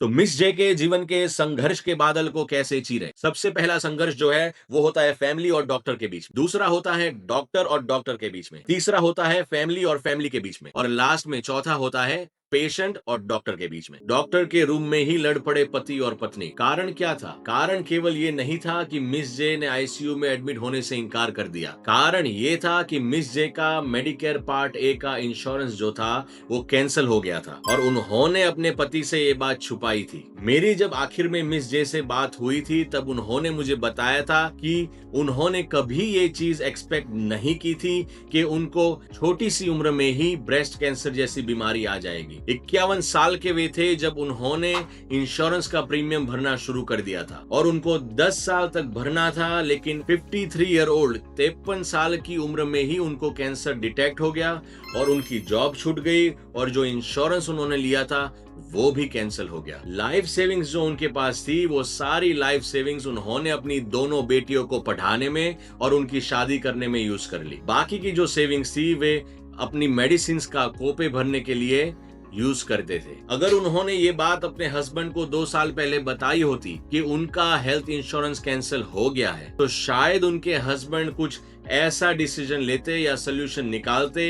तो मिस जे के जीवन के संघर्ष के बादल को कैसे चीरे? सबसे पहला संघर्ष जो है वो होता है फैमिली और डॉक्टर के बीच में। दूसरा होता है डॉक्टर और डॉक्टर के बीच में। तीसरा होता है फैमिली और फैमिली के बीच में। और लास्ट में चौथा होता है पेशेंट और डॉक्टर के बीच में। डॉक्टर के रूम में ही लड़ पड़े पति और पत्नी। कारण क्या था? कारण केवल ये नहीं था कि मिस जे ने आईसीयू में एडमिट होने से इनकार कर दिया। कारण ये था कि मिस जे का मेडिकेयर पार्ट ए का इंश्योरेंस जो था वो कैंसिल हो गया था और उन्होंने अपने पति से ये बात छुपाई थी। मेरी जब आखिर में मिस जे से बात हुई थी तब उन्होंने मुझे बताया था कि उन्होंने कभी ये चीज एक्सपेक्ट नहीं की थी कि उनको छोटी सी उम्र में ही ब्रेस्ट कैंसर जैसी बीमारी आ जाएगी। 51 साल के वे थे जब उन्होंने इंश्योरेंस का प्रीमियम भरना शुरू कर दिया था और उनको 10 साल तक भरना था, लेकिन 53 ईयर ओल्ड 53 साल की उम्र में ही उनको कैंसर डिटेक्ट हो गया और उनकी जॉब छूट गई और जो इंश्योरेंस उन्होंने लिया था वो भी कैंसिल हो गया। लाइफ सेविंग्स जो उनके पास थी वो सारी लाइफ सेविंग्स उन्होंने अपनी दोनों बेटियों को पढ़ाने में और उनकी शादी करने में यूज कर ली। बाकी की जो सेविंग्स थी वे अपनी मेडिसिन का कोपे भरने के लिए यूज करते थे। अगर उन्होंने ये बात अपने हस्बैंड को 2 साल पहले बताई होती कि उनका हेल्थ इंश्योरेंस कैंसिल हो गया है तो शायद उनके हस्बैंड कुछ ऐसा डिसीजन लेते या सोल्यूशन निकालते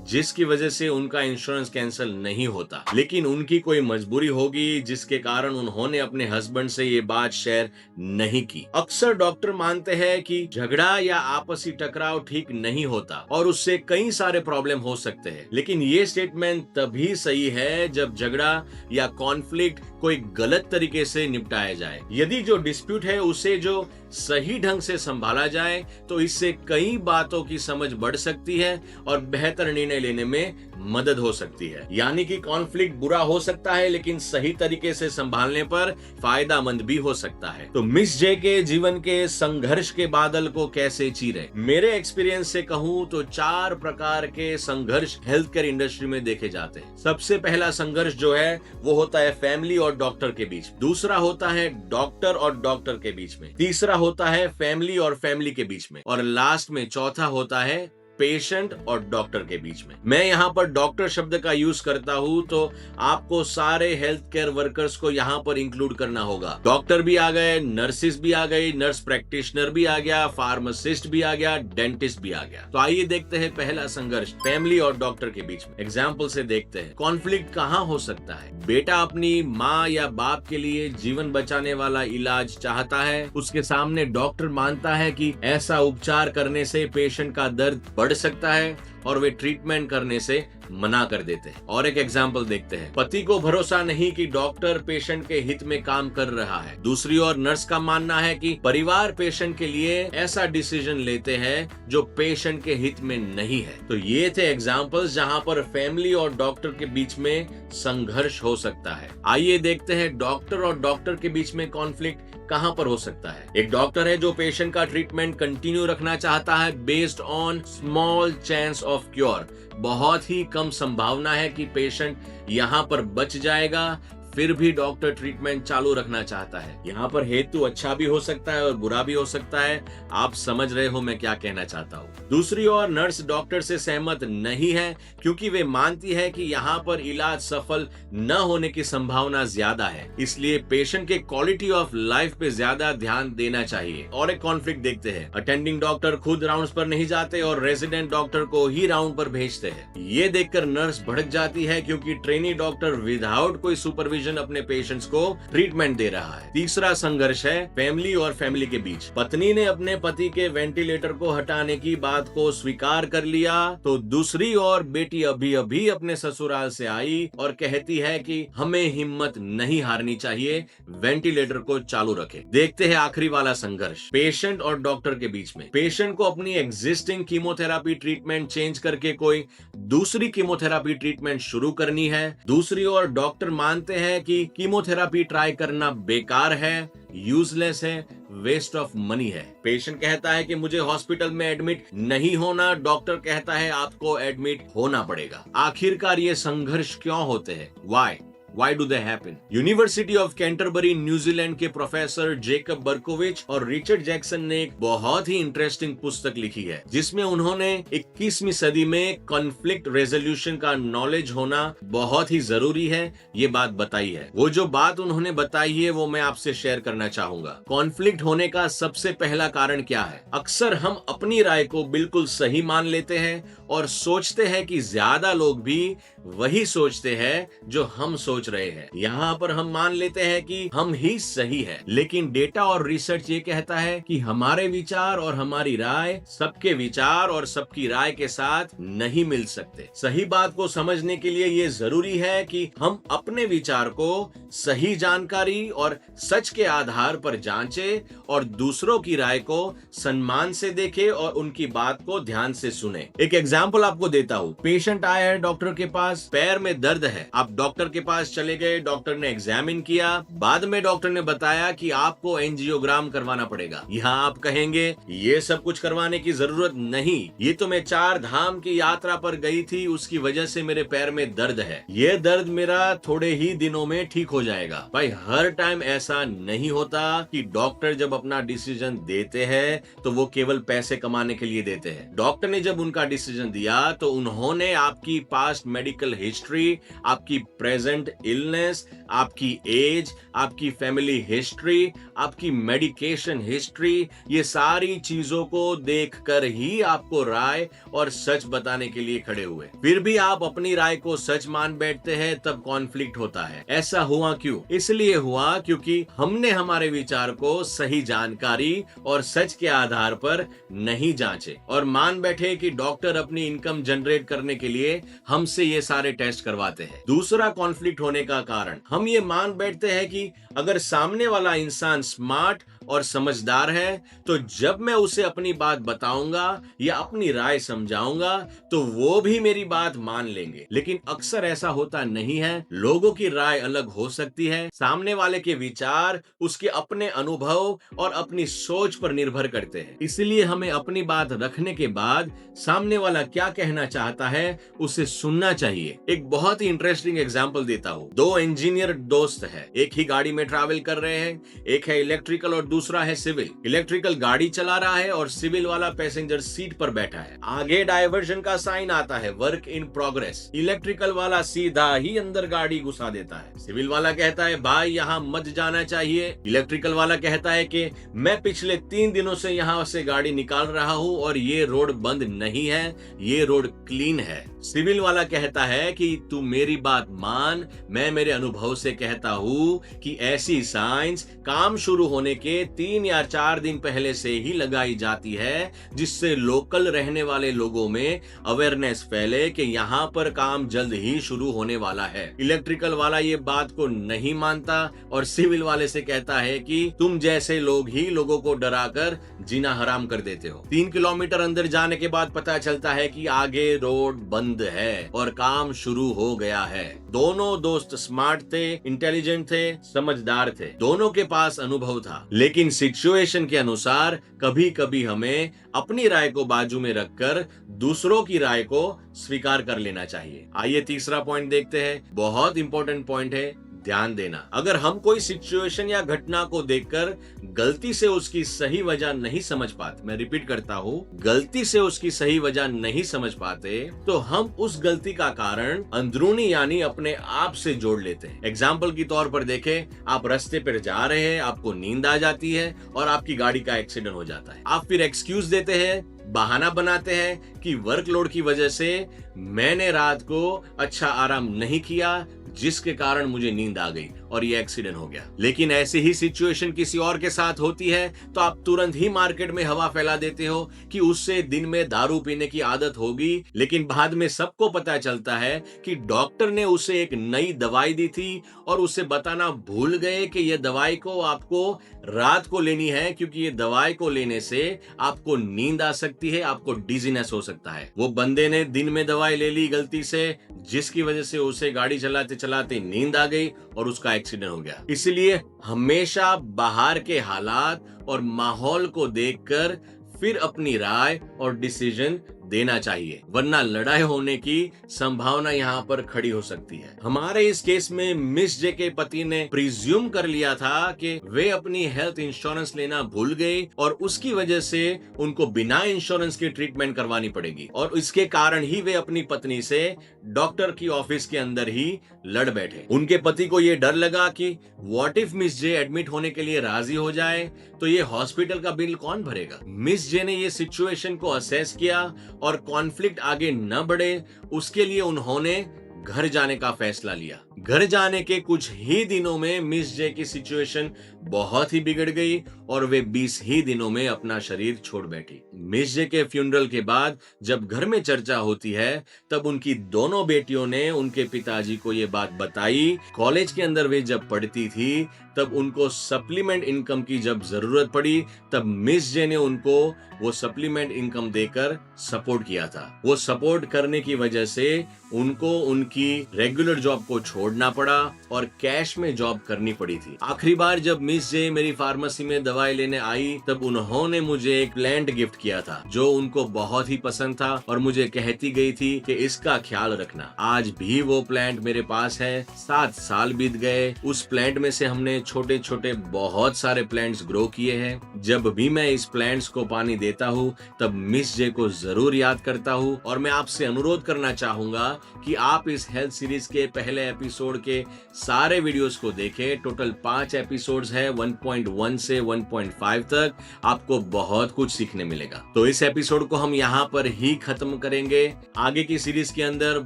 जिसकी वजह से उनका इंश्योरेंस कैंसिल नहीं होता। लेकिन उनकी कोई मजबूरी होगी जिसके कारण उन्होंने अपने हस्बैंड से ये बात शेयर नहीं की। अक्सर डॉक्टर मानते हैं कि झगड़ा या आपसी टकराव ठीक नहीं होता और उससे कई सारे प्रॉब्लम हो सकते हैं, लेकिन ये स्टेटमेंट तभी सही है जब झगड़ा या कॉन्फ्लिक्ट कोई गलत तरीके से निपटाया जाए। यदि जो डिस्प्यूट है उसे जो सही ढंग से संभाला जाए तो इससे कई बातों की समझ बढ़ सकती है और बेहतर निर्णय लेने में मदद हो सकती है। यानी कि कॉन्फ्लिक्ट बुरा हो सकता है लेकिन सही तरीके से संभालने पर फायदामंद भी हो सकता है। तो मिस जे के जीवन के संघर्ष के बादल को कैसे चीरे? मेरे एक्सपीरियंस से कहूं तो 4 प्रकार के संघर्ष हेल्थ केयर इंडस्ट्री में देखे जाते हैं। सबसे पहला संघर्ष जो है वो होता है फैमिली और डॉक्टर के बीच। दूसरा होता है डॉक्टर और डॉक्टर के बीच में। तीसरा होता है फैमिली और फैमिली के बीच में और लास्ट में चौथा होता है पेशेंट और डॉक्टर के बीच में। मैं यहाँ पर डॉक्टर शब्द का यूज करता हूँ तो आपको सारे हेल्थ केयर वर्कर्स को यहाँ पर इंक्लूड करना होगा। डॉक्टर भी आ गए, नर्सिस भी आ गई, नर्स प्रैक्टिशनर भी आ गया, फार्मासिस्ट भी आ गया, डेंटिस्ट भी आ गया। तो आइए देखते हैं पहला संघर्ष फैमिली और डॉक्टर के बीच में। एग्जाम्पल से देखते हैं कॉन्फ्लिक्ट कहाँ हो सकता है। बेटा अपनी माँ या बाप के लिए जीवन बचाने वाला इलाज चाहता है, उसके सामने डॉक्टर मानता है कि ऐसा उपचार करने से पेशेंट का दर्द बढ़ सकता है और वे ट्रीटमेंट करने से मना कर देते हैं। और एक एग्जाम्पल देखते हैं। पति को भरोसा नहीं कि डॉक्टर पेशेंट के हित में काम कर रहा है। दूसरी ओर नर्स का मानना है कि परिवार पेशेंट के लिए ऐसा डिसीजन लेते हैं जो पेशेंट के हित में नहीं है। तो ये थे एग्जाम्पल्स जहां पर फैमिली और डॉक्टर के बीच में संघर्ष हो सकता है। आइए देखते हैं डॉक्टर और डॉक्टर के बीच में कॉन्फ्लिक्ट कहां पर हो सकता है। एक डॉक्टर है जो पेशेंट का ट्रीटमेंट कंटिन्यू रखना चाहता है based on small chance of cure. बहुत ही कम संभावना है कि पेशेंट यहां पर बच जाएगा, फिर भी डॉक्टर ट्रीटमेंट चालू रखना चाहता है। यहाँ पर हेतु अच्छा भी हो सकता है और बुरा भी हो सकता है। आप समझ रहे हो मैं क्या कहना चाहता हूँ। दूसरी ओर नर्स डॉक्टर से सहमत नहीं है क्योंकि वे मानती है कि यहाँ पर इलाज सफल न होने की संभावना ज्यादा है, इसलिए पेशेंट के क्वालिटी ऑफ लाइफ पे ज्यादा ध्यान देना चाहिए। और एक कॉन्फ्लिक्ट देखते हैं। अटेंडिंग डॉक्टर खुद राउंड्स पर नहीं जाते और रेजिडेंट डॉक्टर को ही राउंड पर भेजते हैं। ये देखकर नर्स भड़क जाती है क्योंकि ट्रेनी डॉक्टर विदाउट कोई सुपरविजन अपने पेशेंट्स को ट्रीटमेंट दे रहा है। तीसरा संघर्ष है फैमिली और फैमिली के बीच। पत्नी ने अपने पति के वेंटिलेटर को हटाने की बात को स्वीकार कर लिया तो दूसरी ओर बेटी अभी अभी अपने ससुराल से आई और कहती है कि हमें हिम्मत नहीं हारनी चाहिए, वेंटिलेटर को चालू रखे। देखते हैं आखिरी वाला संघर्ष पेशेंट और डॉक्टर के बीच में। पेशेंट को अपनी एग्जिस्टिंग कीमोथेरापी ट्रीटमेंट चेंज करके कोई दूसरी कीमोथेरापी ट्रीटमेंट शुरू करनी है। दूसरी ओर डॉक्टर मानते हैं कि कीमोथेरापी ट्राई करना बेकार है, यूजलेस है, वेस्ट ऑफ मनी है। पेशेंट कहता है कि मुझे हॉस्पिटल में एडमिट नहीं होना, डॉक्टर कहता है आपको एडमिट होना पड़ेगा। आखिरकार ये संघर्ष क्यों होते हैं? Why? Why do they happen. University of Canterbury New Zealand के प्रोफेसर जेकब बर्कोविच और रिचर्ड जैक्सन ने एक बहुत ही इंटरेस्टिंग पुस्तक लिखी है, जिसमें उन्होंने 21वीं सदी में कॉन्फ्लिक्ट रेजोल्यूशन का नॉलेज होना बहुत ही जरूरी है ये बात बताई है। वो जो बात उन्होंने बताई है वो मैं आपसे शेयर करना चाहूंगा। कॉन्फ्लिक्ट होने का सबसे पहला कारण क्या है? अक्सर हम अपनी राय को बिल्कुल सही मान लेते हैं और सोचते हैं कि ज्यादा लोग भी वही सोचते हैं जो हम सोच रहे हैं। यहाँ पर हम मान लेते हैं कि हम ही सही है, लेकिन डेटा और रिसर्च ये कहता है कि हमारे विचार और हमारी राय सबके विचार और सबकी राय के साथ नहीं मिल सकते। सही बात को समझने के लिए ये जरूरी है कि हम अपने विचार को सही जानकारी और सच के आधार पर जांचें और दूसरों की राय को सम्मान से देखें और उनकी बात को ध्यान से सुने। एक एग्जाम्पल आपको देता हूँ। पेशेंट आया है डॉक्टर के पास, पैर में दर्द है। आप डॉक्टर के पास चले गए, डॉक्टर ने एग्जामिन किया, बाद में डॉक्टर ने बताया कि आपको एंजियोग्राम करवाना पड़ेगा। यहाँ आप कहेंगे ये सब कुछ करवाने की जरूरत नहीं, ये तो मैं 4 धाम की यात्रा पर गई थी, उसकी वजह से मेरे पैर में दर्द है, ये दर्द मेरा थोड़े ही दिनों में ठीक हो जाएगा। भाई हर टाइम ऐसा नहीं होता कि डॉक्टर जब अपना डिसीजन देते हैं तो वो केवल पैसे कमाने के लिए देते हैं। डॉक्टर ने जब उनका डिसीजन दिया तो उन्होंने आपकी पास्ट मेडिकल हिस्ट्री, आपकी प्रेजेंट इलनेस, आपकी एज, आपकी फैमिली हिस्ट्री, आपकी मेडिकेशन हिस्ट्री, ये सारी चीजों को देखकर ही आपको राय और सच बताने के लिए खड़े हुए। फिर भी आप अपनी राय को सच मान बैठते हैं, तब कॉन्फ्लिक्ट होता है। ऐसा हुआ क्यों? इसलिए हुआ क्योंकि हमने हमारे विचार को सही जानकारी और सच के आधार पर नहीं जांचे और मान बैठे कि डॉक्टर अपनी इनकम जनरेट करने के लिए हमसे ये सारे टेस्ट करवाते हैं। दूसरा कॉन्फ्लिक्ट होने का कारण, हम ये मान बैठते हैं कि अगर सामने वाला इंसान स्मार्ट और समझदार है तो जब मैं उसे अपनी बात बताऊंगा या अपनी राय समझाऊंगा तो वो भी मेरी बात मान लेंगे। लेकिन अक्सर ऐसा होता नहीं है। लोगों की राय अलग हो सकती है। सामने वाले के विचार उसके अपने अनुभव और अपनी सोच पर निर्भर करते हैं। इसलिए हमें अपनी बात रखने के बाद सामने वाला क्या कहना चाहता है उसे सुनना चाहिए। एक बहुत ही इंटरेस्टिंग एग्जाम्पल देता हूँ। 2 इंजीनियर दोस्त है, एक ही गाड़ी में ट्रैवल कर रहे हैं। एक है इलेक्ट्रिकल और दूसरा है सिविल। इलेक्ट्रिकल गाड़ी चला रहा है और सिविल वाला पैसेंजर सीट पर बैठा है। आगे डायवर्जन का साइन आता है, वर्क इन प्रोग्रेस। इलेक्ट्रिकल वाला सीधा ही अंदर गाड़ी घुसा देता है। सिविल वाला कहता है भाई यहाँ मत जाना चाहिए। इलेक्ट्रिकल वाला कहता है कि मैं पिछले 3 दिनों से यहाँ से गाड़ी निकाल रहा हूँ और ये रोड बंद नहीं है, ये रोड क्लीन है। सिविल वाला कहता है कि तू मेरी बात मान, मैं मेरे अनुभव से कहता हूँ कि ऐसी साइंस काम शुरू होने के 3 या 4 दिन पहले से ही लगाई जाती है, जिससे लोकल रहने वाले लोगों में अवेयरनेस फैले कि यहाँ पर काम जल्द ही शुरू होने वाला है। इलेक्ट्रिकल वाला ये बात को नहीं मानता और सिविल वाले से कहता है कि तुम जैसे लोग ही लोगों को डराकर जीना हराम कर देते हो। 3 किलोमीटर अंदर जाने के बाद पता चलता है कि आगे रोड बंद है और काम शुरू हो गया है। दोनों दोस्त स्मार्ट थे, इंटेलिजेंट थे, समझदार थे, दोनों के पास अनुभव था। लेकिन सिचुएशन के अनुसार कभी कभी हमें अपनी राय को बाजू में रखकर दूसरों की राय को स्वीकार कर लेना चाहिए। आइए तीसरा पॉइंट देखते हैं। बहुत इंपॉर्टेंट पॉइंट है, ध्यान देना। अगर हम कोई सिचुएशन या घटना को देखकर गलती से उसकी सही वजह नहीं समझ पाते, मैं रिपीट करता हूँ, गलती से उसकी सही वजह नहीं समझ पाते तो हम उस गलती का कारण अंदरूनी यानी अपने आप से जोड़ लेते हैं। एग्जाम्पल के तौर पर देखें, आप रास्ते पर जा रहे हैं, आपको नींद आ जाती है और आपकी गाड़ी का एक्सीडेंट हो जाता है। आप फिर एक्सक्यूज देते हैं, बहाना बनाते हैं कि वर्कलोड की वजह से मैंने रात को अच्छा आराम नहीं किया, जिसके कारण मुझे नींद आ गई और ये एक्सीडेंट हो गया। लेकिन ऐसी ही सिचुएशन किसी और के साथ होती है तो आप तुरंत ही मार्केट में हवा फैला देते हो कि उससे दिन में दारू पीने की आदत होगी। लेकिन बाद में सबको पता चलता है कि डॉक्टर ने उसे एक नई दवाई दी थी और उसे बताना भूल गए कि यह दवाई को आपको रात को लेनी है, क्योंकि ये दवाई को लेने से आपको नींद आ सकती है, आपको डिजीनेस हो सकता है। वो बंदे ने दिन में दवाई ले ली गलती से, जिसकी वजह से उसे गाड़ी चलाते चलाते नींद आ गई और उसका एक्सीडेंट हो गया। इसलिए हमेशा बाहर के हालात और माहौल को देखकर फिर अपनी राय और डिसीजन देना चाहिए, वरना लड़ाई होने की संभावना यहाँ पर खड़ी हो सकती है। हमारे इस केस में मिस जे के पति ने प्रिज्यूम कर लिया था कि वे अपनी हेल्थ इंश्योरेंस लेना भूल गए और उसकी वजह से उनको बिना इंश्योरेंस की ट्रीटमेंट करवानी पड़ेगी, और इसके कारण ही वे अपनी पत्नी से डॉक्टर की ऑफिस के अंदर ही लड़ बैठे। उनके पति को यह डर लगा कि what if miss J admit होने के लिए राजी हो जाए तो ये हॉस्पिटल का बिल कौन भरेगा। मिस जे ने ये सिचुएशन को असेस किया और कॉन्फ्लिक्ट आगे न बढ़े उसके लिए उन्होंने घर जाने का फैसला लिया। घर जाने के कुछ ही दिनों में मिस जे की सिचुएशन बहुत ही बिगड़ गई और वे 20 ही दिनों में अपना शरीर छोड़ बैठी। मिस जे के फ्यूनरल के बाद जब घर में चर्चा होती है तब उनकी दोनों बेटियों ने उनके पिताजी को ये बात बताई। कॉलेज के अंदर वे जब पढ़ती थी तब उनको सप्लीमेंट इनकम की जब जरूरत पड़ी तब मिस जे ने उनको वो सप्लीमेंट इनकम देकर सपोर्ट किया था। वो सपोर्ट करने की वजह से उनको उनकी रेगुलर जॉब को छोड़ना पड़ा और कैश में जॉब करनी पड़ी थी। आखिरी बार जब मिस जे मेरी फार्मेसी में दवाई लेने आई तब उन्होंने मुझे एक प्लांट गिफ्ट किया था जो उनको बहुत ही पसंद था और मुझे कहती गई थी कि इसका ख्याल रखना। आज भी वो प्लांट मेरे पास है। 7 साल बीत गए। उस प्लांट में से हमने छोटे छोटे बहुत सारे प्लांट्स ग्रो किए हैं। जब भी मैं इस प्लांट्स को पानी देता हूँ तब मिस जे को जरूर याद करता हूँ और मैं आपसे अनुरोध करना चाहूंगा कि आप इस हेल्थ सीरीज के पहले एपिसोड के सारे वीडियोस को देखें। टोटल 5 एपिसोड्स है 1.1 से 1.5 तक। आपको बहुत कुछ सीखने मिलेगा। तो इस एपिसोड को हम यहाँ पर ही खत्म करेंगे। आगे की सीरीज के अंदर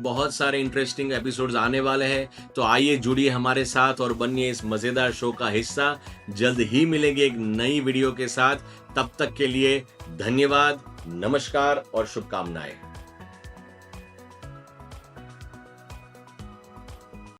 बहुत सारे इंटरेस्टिंग एपिसोड्स आने वाले हैं, तो आइए जुड़िए हमारे साथ और बनिए इस मजेदार शो का हिस्सा। जल्द ही मिलेंगे एक नई वीडियो के साथ। तब तक के लिए धन्यवाद, नमस्कार और शुभकामनाएं।